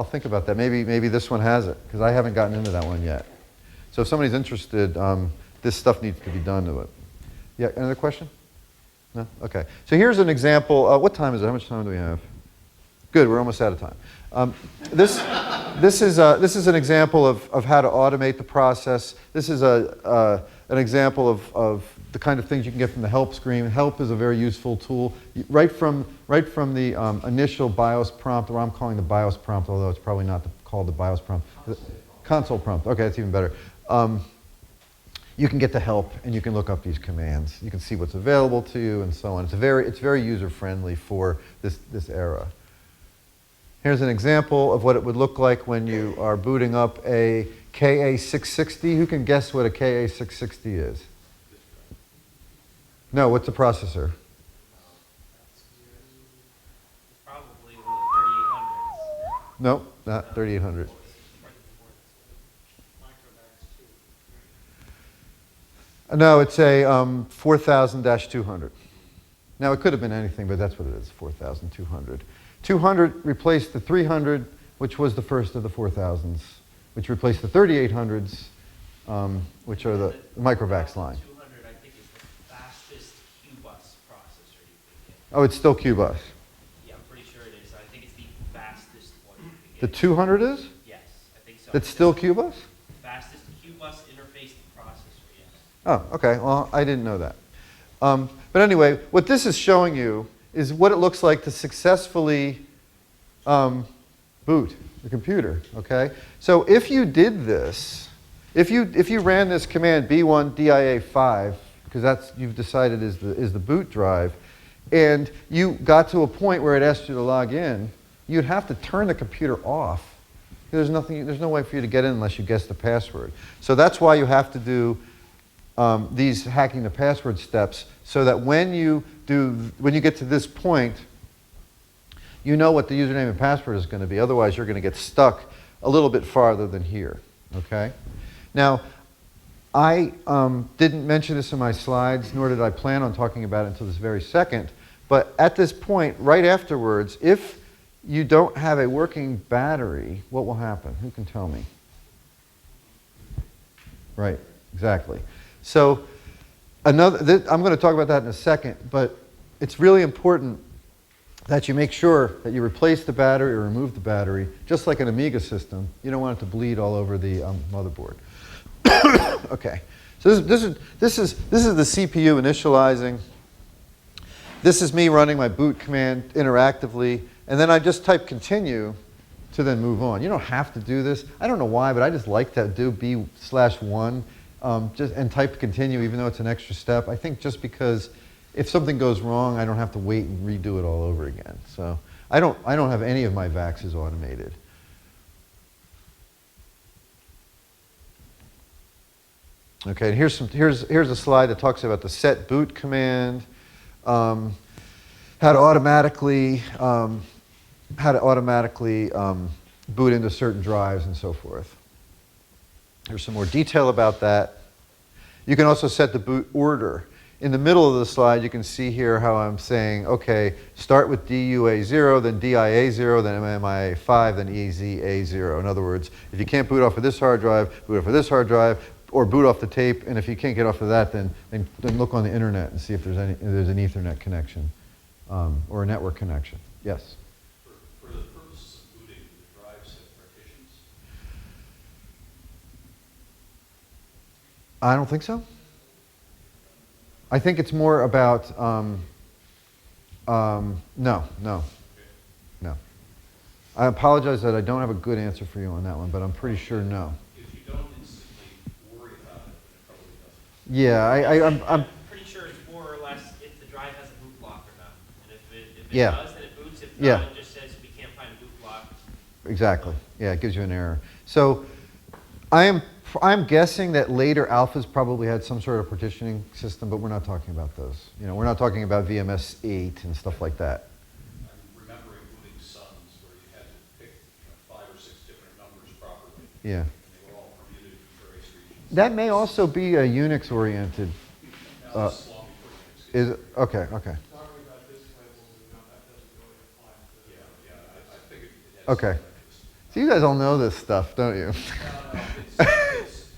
think about that. Maybe this one has it because I haven't gotten into that one yet. So if somebody's interested, this stuff needs to be done to it. Yeah, another question? No? Okay. So here's an example. What time is it? How much time do we have? Good, we're almost out of time. This is an example of how to automate the process. This is an example of the kind of things you can get from the help screen. Help is a very useful tool. Right from the initial BIOS prompt, or I'm calling the BIOS prompt, although it's probably not called the BIOS prompt. Console prompt. Okay, that's even better. You can get the help, and you can look up these commands. You can see what's available to you, and so on. It's very user friendly for this era. Here's an example of what it would look like when you are booting up a KA660. Who can guess what a KA660 is? No, what's the processor? Probably one of the 3800s. No, not 3800. No, it's a 4000-200. Now, it could have been anything, but that's what it is, 4200. 200 replaced the 300, which was the first of the 4000s, which replaced the 3800s, which are the micro-VAX line. 200, I think, is the fastest Q-bus processor you can get. Oh, it's still Q-bus. Yeah, I'm pretty sure it is. I think it's the fastest one you can The get. 200 is? Yes, I think so. That's still Q-bus? Fastest Q-bus interface processor, yes. Oh, okay. Well, I didn't know that. But anyway, what this is showing you is what it looks like to successfully boot the computer, okay? So if you did this, if you ran this command b1 dia5, because that's you've decided is the boot drive, and you got to a point where it asked you to log in, you'd have to turn the computer off. There's no way for you to get in unless you guess the password. So that's why you have to do these hacking the password steps, so that when you get to this point, you know what the username and password is going to be. Otherwise, you're going to get stuck a little bit farther than here. Okay. Now, I didn't mention this in my slides, nor did I plan on talking about it until this very second. But at this point, right afterwards, if you don't have a working battery, what will happen? Who can tell me? Right. Exactly. So I'm going to talk about that in a second, but it's really important that you make sure that you replace the battery or remove the battery, just like an Amiga system. You don't want it to bleed all over the motherboard. Okay, so this is the CPU initializing. This is me running my boot command interactively, and then I just type continue to then move on. You don't have to do this. I don't know why, but I just like to do B/1 and type continue, even though it's an extra step. I think just because if something goes wrong, I don't have to wait and redo it all over again. So I don't have any of my VAXs automated. Okay, and here's a slide that talks about the set boot command, how to automatically boot into certain drives and so forth. There's some more detail about that. You can also set the boot order. In the middle of the slide, you can see here how I'm saying, okay, start with DUA0, then DIA0, then MMIA5, then EZA0. In other words, if you can't boot off of this hard drive, boot off of this hard drive, or boot off the tape, and if you can't get off of that, then look on the internet and see if there's an Ethernet connection or a network connection. Yes? For the purposes of booting, the drives have partitions? I don't think so. I think it's more about, no. I apologize that I don't have a good answer for you on that one, but I'm pretty sure no. If you don't instantly worry about it, it probably doesn't. Yeah, I'm pretty sure it's more or less if the drive has a boot block or not. And if it Yeah. does, then it boots. If Yeah. not, it just says we can't find a boot block. Exactly. Yeah, it gives you an error. So I'm guessing that later alphas probably had some sort of partitioning system, but we're not talking about those. We're not talking about VMS 8 and stuff like that. I'm remembering Yeah. And they were all permuted for various regions. That may also be a Unix-oriented, Now, this is long before Unix. is, okay, okay. Talking about this label, no, that doesn't really apply to. Yeah, I figured it had. Okay. something like this. So you guys all know this stuff, don't you? No, it's,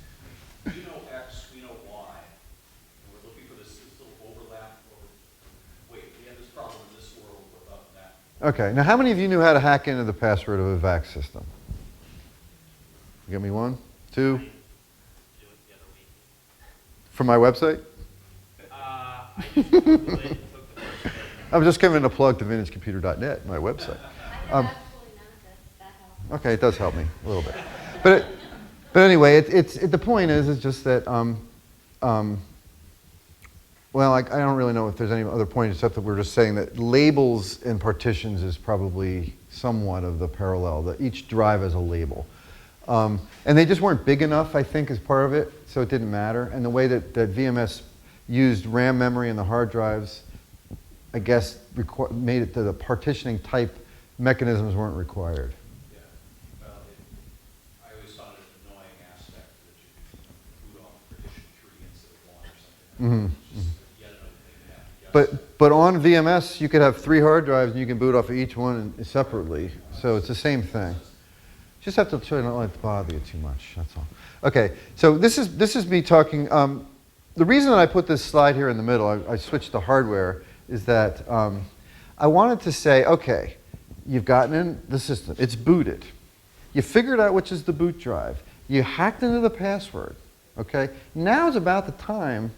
we know X, we know Y, and we're looking for this little overlap, or, wait, we have this problem in this world without that. Okay, now how many of you knew how to hack into the password of a VAX system? You got me one, two, Do it the other week. from my website? I just Googled it and took the first bit. I'm just giving a plug to vintagecomputer.net, my website. I have absolutely none of this. That helps. Okay, it does help me a little bit. But anyway, the point is just that, well, I don't really know if there's any other point except that we're just saying that labels and partitions is probably somewhat of the parallel, that each drive has a label. And they just weren't big enough, I think, as part of it, so it didn't matter. And the way that VMS used RAM memory in the hard drives, I guess, made it that the partitioning type mechanisms weren't required. Yeah, well, I always found it an annoying aspect that you could boot off partition 3 instead of 1 or something. Just yet another thing to have to guess. But on VMS, you could have 3 hard drives and you can boot off of each one separately. So it's the same thing. Just have to try not let it bother you too much, that's all. Okay, so this is me talking. The reason that I put this slide here in the middle, I switched to hardware, is that I wanted to say, okay, you've gotten in the system, it's booted. You figured out which is the boot drive. You hacked into the password, okay? Now is about the time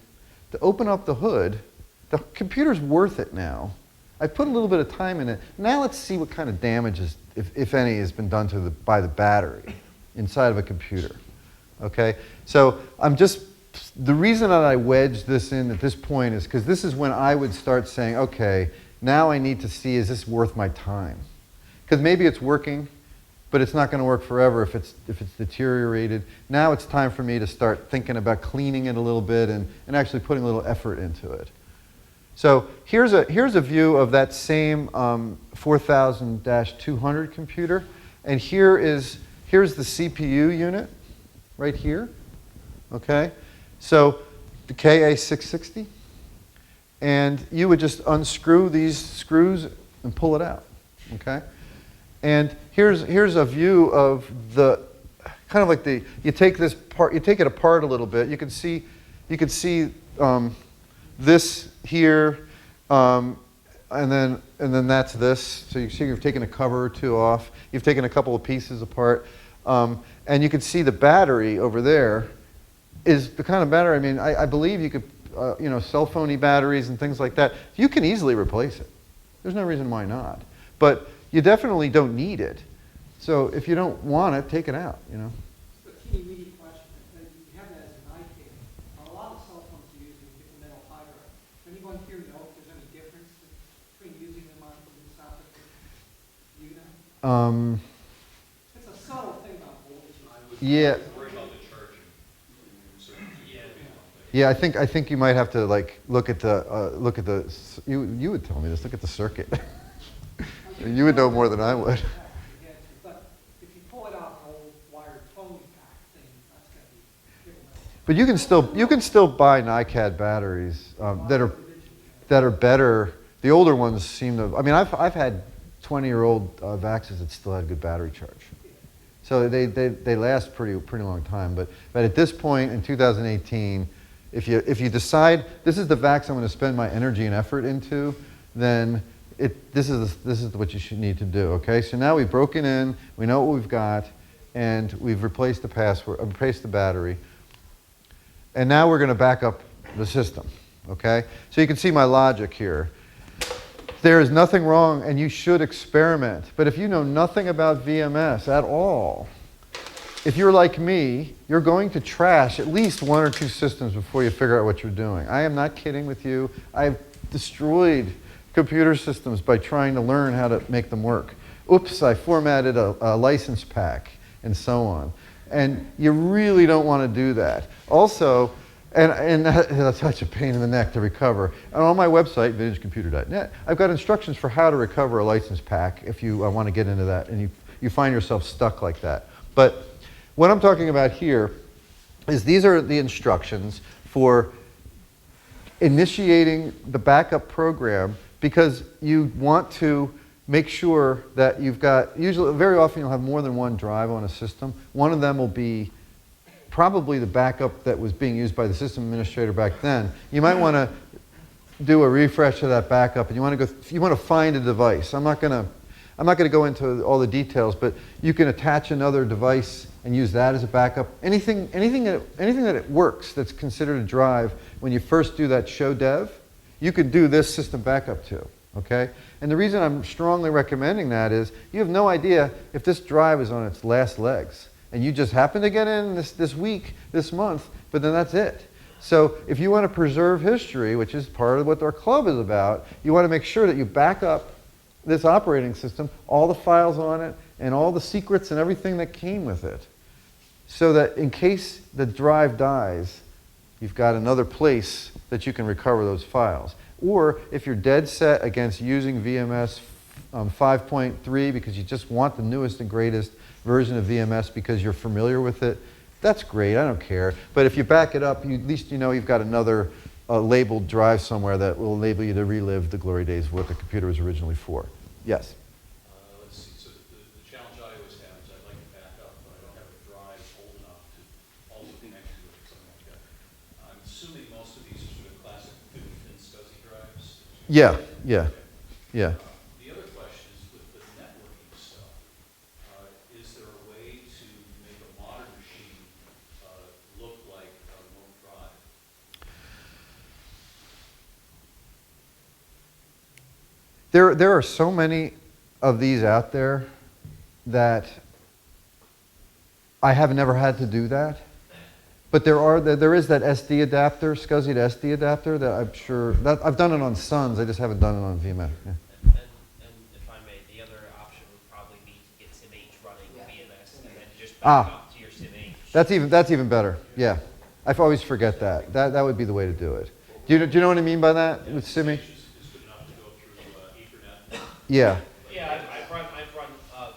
to open up the hood. The computer's worth it now. I put a little bit of time in it. Now let's see what kind of damage, if any, has been done by the battery inside of a computer, okay? So the reason that I wedged this in at this point is because this is when I would start saying, okay, now I need to see, is this worth my time? Because maybe it's working, but it's not going to work forever if it's deteriorated. Now it's time for me to start thinking about cleaning it a little bit and actually putting a little effort into it. So here's a view of that same 4000-200 computer, and here's the CPU unit right here, okay? So the KA660, and you would just unscrew these screws and pull it out, okay? And here's a view of the kind of like you take this part, you take it apart a little bit. You can see this here, and then that's this. So you see you've taken a cover or two off. You've taken a couple of pieces apart, and you can see the battery over there is the kind of battery. I mean, I believe you could, cell phone batteries and things like that. You can easily replace it. There's no reason why not. But you definitely don't need it. So if you don't want it, take it out. A teeny weedy question. You have that as an eye cable. A lot of cell phones are using nickel metal hydride. Does anyone here know if there's any difference between using them on the socket or you know? It's a subtle thing about voltage. Yeah. Worry about the charging. Yeah, I think you might have to look at the you would tell me this. Look at the circuit. You would know more than I would. But if you pull it out, the old wired phone pack thing, that's going to be nickel metal. But you can still buy NiCad batteries that are better. The older ones seem to. I mean, I've had 20-year-old VAXs that still had good battery charge. So they last pretty long time. But at this point in 2018, if you decide this is the VAX I'm going to spend my energy and effort into, then this is what you should need to do. Okay. So now we've broken in. We know what we've got, and we've replaced the password, replaced the battery, and now we're going to back up the system. Okay. So you can see my logic here. There is nothing wrong, and you should experiment. But if you know nothing about VMS at all, if you're like me, you're going to trash at least 1 or 2 systems before you figure out what you're doing. I am not kidding with you. I've destroyed computer systems by trying to learn how to make them work. Oops, I formatted a license pack, and so on. And you really don't want to do that. Also, and that's such a pain in the neck to recover. And on my website, vintagecomputer.net, I've got instructions for how to recover a license pack if you want to get into that and you find yourself stuck like that. But What I'm talking about here is these are the instructions for initiating the backup program because you want to make sure that you've got, usually, very often you'll have more than one drive on a system. One of them will be probably the backup that was being used by the system administrator back then. You might want to do a refresh of that backup, and you want to find a device. I'm not going to go into all the details, but you can attach another device and use that as a backup. Anything that it works that's considered a drive when you first do that show dev, you can do this system backup to. Okay? And the reason I'm strongly recommending that is you have no idea if this drive is on its last legs. And you just happen to get in this week, this month, but then that's it. So if you want to preserve history, which is part of what our club is about, you want to make sure that you back up this operating system, all the files on it, and all the secrets and everything that came with it. So that in case the drive dies, you've got another place that you can recover those files. Or if you're dead set against using VMS 5.3 because you just want the newest and greatest version of VMS because you're familiar with it, that's great, I don't care. But if you back it up, at least you know you've got another labeled drive somewhere that will enable you to relive the glory days of what the computer was originally for. Yes? Let's see, so the challenge I always have is I'd like to back up, but I don't have a drive old enough to also connect to it or something like that. I'm assuming most of these are sort of classic 50-pin SCSI drives? Yeah, yeah, yeah. The other question is with the networking stuff, is there a way to make a modern machine look like a remote drive? There are so many of these out there that I have never had to do that. But there is that SD adapter, SCSI to SD adapter, that I'm sure, that I've done it on Suns, I just haven't done it on VMS. Yeah. And if I may, the other option would probably be to get SimH running VMS and then just back up to your SimH. That's even better, yeah. I always forget that. That would be the way to do it. Do you know what I mean by that with SimH? Is good enough to go through Ethernet? Yeah. Yeah, I've run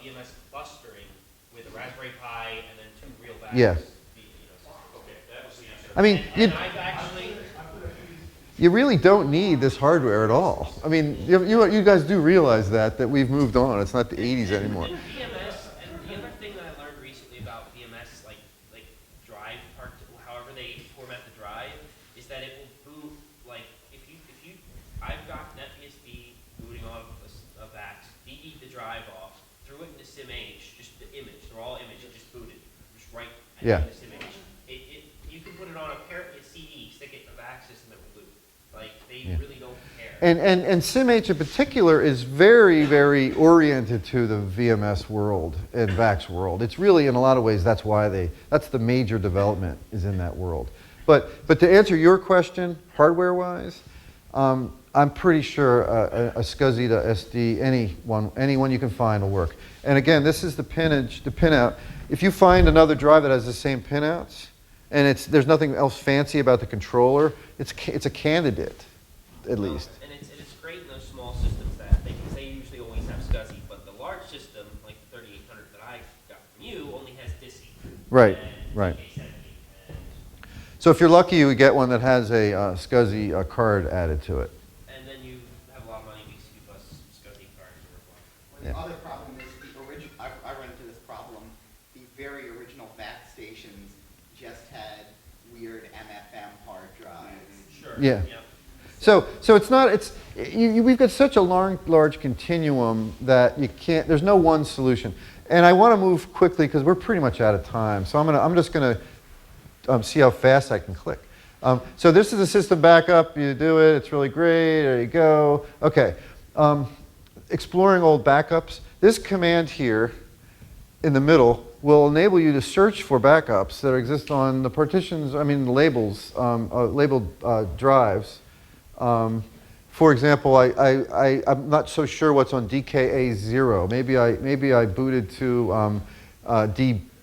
VMS clustering with a Raspberry Pi and then 2 real VAX. Yeah. I mean, you really don't need this hardware at all. I mean, you guys do realize that we've moved on. It's not the 80s anymore. VMS, and the other thing that I learned recently about VMS, like drive, however they format the drive, is that it will boot, like, if you, I've got NetBSD booting off a VAX, DD'd the drive off, threw it into SimH, just the image, they're all image, it just booted, just right Yeah. into SimH. You can put it on a CD, stick it in a VAX system that will boot. Like, they really don't care. And SimH in particular is very, very oriented to the VMS world and VAX world. It's really, in a lot of ways, that's the major development is in that world. But to answer your question, hardware-wise, I'm pretty sure a SCSI to SD, anyone you can find will work. And again, this is the pinout. If you find another drive that has the same pinouts, and there's nothing else fancy about the controller, it's a candidate, at least. And it's great in those small systems that because they usually always have SCSI, but the large system, like the 3800 that I got from you, only has DISI. Right, right. So if you're lucky, you would get one that has a SCSI card added to it. And then you have a lot of money because you plus SCSI cards are required. Well, the other problem is I run into this problem. The very original VAX stations just had weird MFM hard drives. Sure. Yeah. So it's not, we've got such a large continuum that you can't, there's no one solution. And I want to move quickly because we're pretty much out of time. So I'm just going to see how fast I can click. So this is a system backup. You do it. It's really great. There you go. Okay. Exploring old backups. This command here in the middle will enable you to search for backups that exist on the partitions, the labels, labeled drives. For example, I'm not so sure what's on DKA0. Maybe I booted to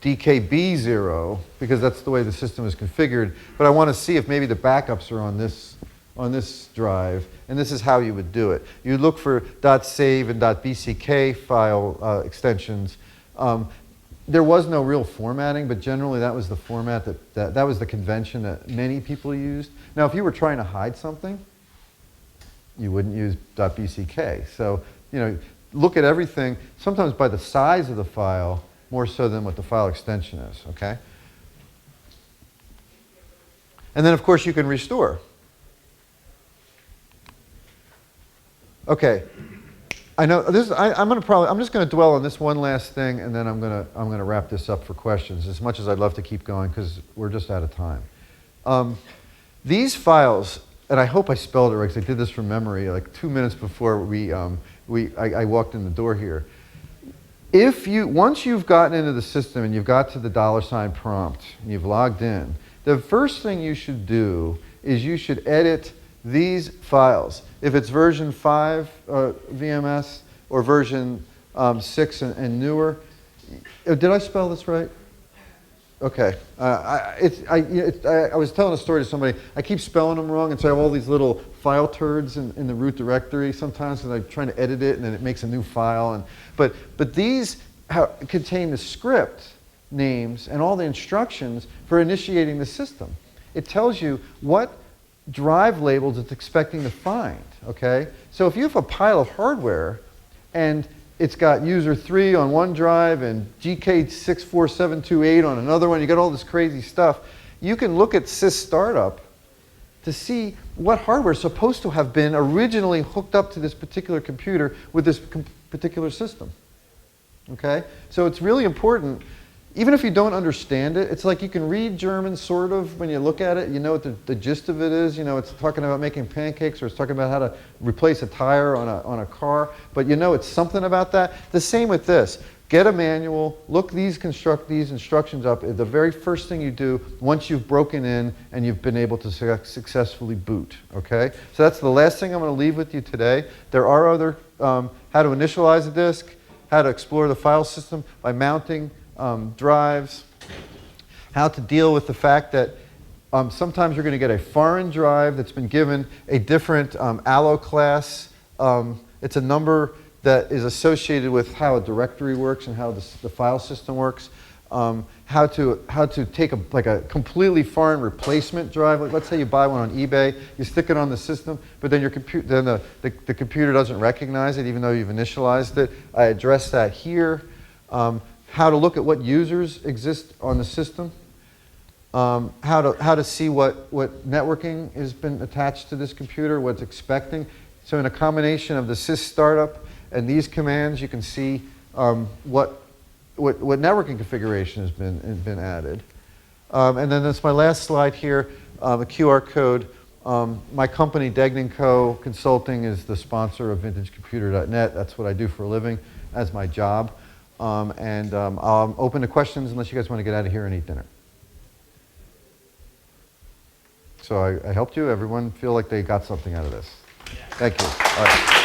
DKB0 because that's the way the system is configured. But I want to see if maybe the backups are on this drive, and this is how you would do it. You look for .save and .bck file extensions. there was no real formatting, but generally that was the format that was the convention that many people used. Now, if you were trying to hide something, you wouldn't use .bck. So, you know, look at everything, sometimes by the size of the file, more so than what the file extension is, okay? And then, of course, you can restore. Okay. I know this. I'm just going to dwell on this one last thing, and then I'm going to wrap this up for questions. As much as I'd love to keep going, because we're just out of time. These files, and I hope I spelled it right, because I did this from memory, like 2 minutes before I walked in the door here. Once you've gotten into the system and you've got to the $sign prompt and you've logged in, the first thing you should do is you should edit these files. If it's version 5 VMS or version 6 and newer. Did I spell this right? Okay. I was telling a story to somebody. I keep spelling them wrong, and so I have all these little file turds in the root directory sometimes because I'm trying to edit it, and then it makes a new file. But these contain the script names and all the instructions for initiating the system. It tells you what drive labels it's expecting to find, okay? So if you have a pile of hardware and it's got user 3 on one drive and GK64728 on another one, you got all this crazy stuff, you can look at sys startup to see what hardware is supposed to have been originally hooked up to this particular computer with this particular system, okay? So it's really important. Even if you don't understand it, it's like you can read German sort of when you look at it. You know what the gist of it is. You know, it's talking about making pancakes, or it's talking about how to replace a tire on a car. But you know it's something about that. The same with this. Get a manual, look these instructions up. The very first thing you do once you've broken in and you've been able to successfully boot, okay? So that's the last thing I'm going to leave with you today. There are other, how to initialize a disk, how to explore the file system by mounting drives, how to deal with the fact that sometimes you're going to get a foreign drive that's been given a different allo class. It's a number that is associated with how a directory works and how the file system works. How to take a completely foreign replacement drive. Like, let's say you buy one on eBay, you stick it on the system, but then the computer doesn't recognize it even though you've initialized it. I address that here. How to look at what users exist on the system, how to see what networking has been attached to this computer, what it's expecting. So in a combination of the sys startup and these commands, you can see what networking configuration has been added. And then that's my last slide here, the QR code. My company, Degnan Co. Consulting, is the sponsor of VintageComputer.net. That's what I do for a living as my job. I'm open to questions unless you guys want to get out of here and eat dinner. So I helped you. Everyone feel like they got something out of this. Thank you. All right.